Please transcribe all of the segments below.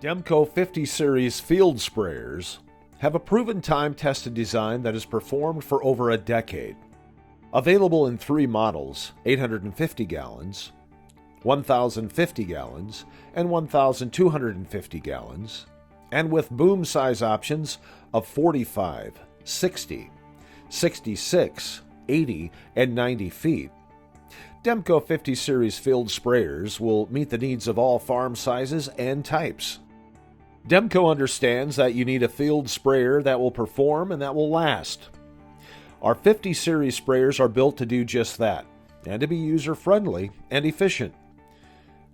Demco 50 series field sprayers have a proven time-tested design that has performed for over a decade. Available in three models, 850 gallons, 1,050 gallons, and 1,250 gallons, and with boom size options of 45, 60, 66, 80, and 90 feet. Demco 50 series field sprayers will meet the needs of all farm sizes and types. Demco understands that you need a field sprayer that will perform and that will last. Our 50 series sprayers are built to do just that, and to be user-friendly and efficient.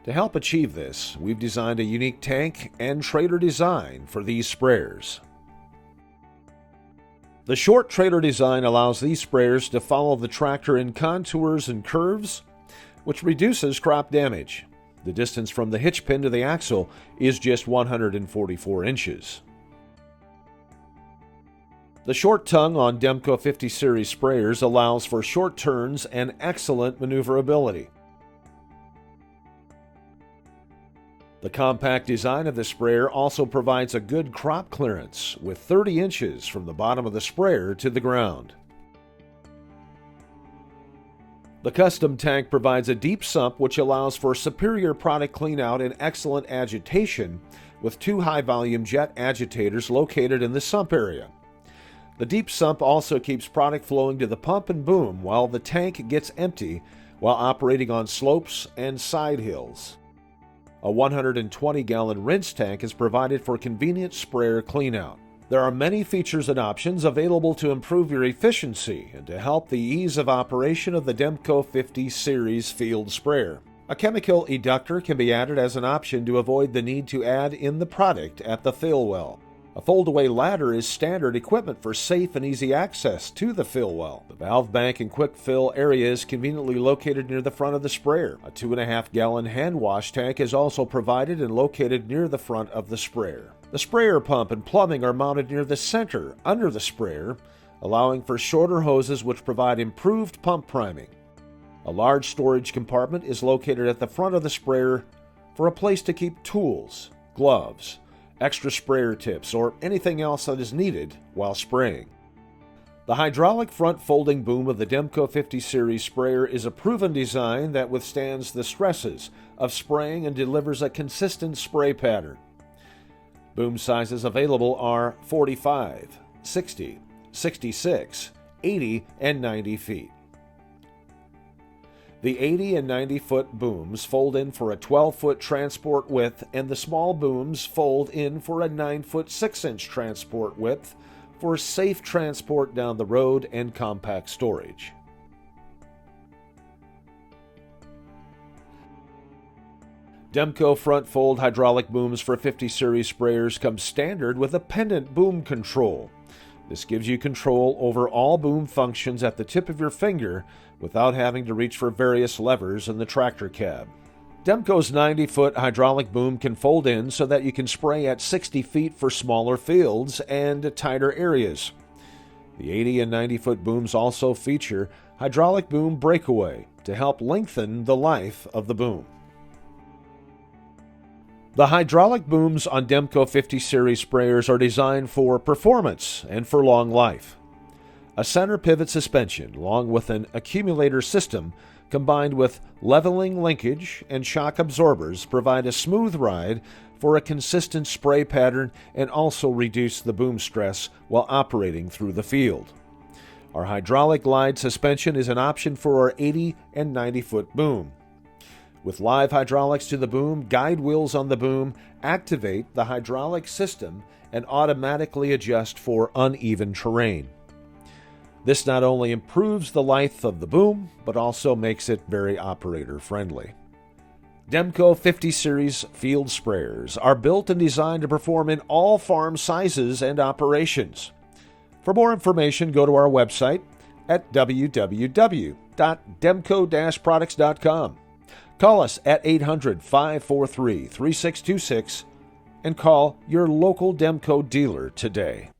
To help achieve this, we've designed a unique tank and trailer design for these sprayers. The short trailer design allows these sprayers to follow the tractor in contours and curves, which reduces crop damage. The distance from the hitch pin to the axle is just 144 inches. The short tongue on Demco 50 series sprayers allows for short turns and excellent maneuverability. The compact design of the sprayer also provides a good crop clearance, with 30 inches from the bottom of the sprayer to the ground. The custom tank provides a deep sump which allows for superior product cleanout and excellent agitation, with two high-volume jet agitators located in the sump area. The deep sump also keeps product flowing to the pump and boom while the tank gets empty while operating on slopes and side hills. A 120-gallon rinse tank is provided for convenient sprayer cleanout. There are many features and options available to improve your efficiency and to help the ease of operation of the Demco 50 series field sprayer. A chemical eductor can be added as an option to avoid the need to add in the product at the fill well. A fold-away ladder is standard equipment for safe and easy access to the fill well. The valve bank and quick fill area is conveniently located near the front of the sprayer. A 2.5-gallon hand wash tank is also provided and located near the front of the sprayer. The sprayer pump and plumbing are mounted near the center, under the sprayer, allowing for shorter hoses which provide improved pump priming. A large storage compartment is located at the front of the sprayer for a place to keep tools, gloves, extra sprayer tips, or anything else that is needed while spraying. The hydraulic front folding boom of the Demco 50 series sprayer is a proven design that withstands the stresses of spraying and delivers a consistent spray pattern. Boom sizes available are 45, 60, 66, 80, and 90 feet. The 80 and 90-foot booms fold in for a 12-foot transport width, and the small booms fold in for a 9-foot 6-inch transport width for safe transport down the road and compact storage. Demco front fold hydraulic booms for 50 series sprayers come standard with a pendant boom control. This gives you control over all boom functions at the tip of your finger without having to reach for various levers in the tractor cab. Demco's 90-foot hydraulic boom can fold in so that you can spray at 60 feet for smaller fields and tighter areas. The 80 and 90-foot booms also feature hydraulic boom breakaway to help lengthen the life of the boom. The hydraulic booms on Demco 50 series sprayers are designed for performance and for long life. A center pivot suspension, along with an accumulator system, combined with leveling linkage and shock absorbers, provide a smooth ride for a consistent spray pattern and also reduce the boom stress while operating through the field. Our hydraulic glide suspension is an option for our 80 and 90-foot boom. With live hydraulics to the boom, guide wheels on the boom activate the hydraulic system and automatically adjust for uneven terrain. This not only improves the life of the boom, but also makes it very operator-friendly. Demco 50 series field sprayers are built and designed to perform in all farm sizes and operations. For more information, go to our website at www.demco-products.com. Call us at 800-543-3626 and call your local Demco dealer today.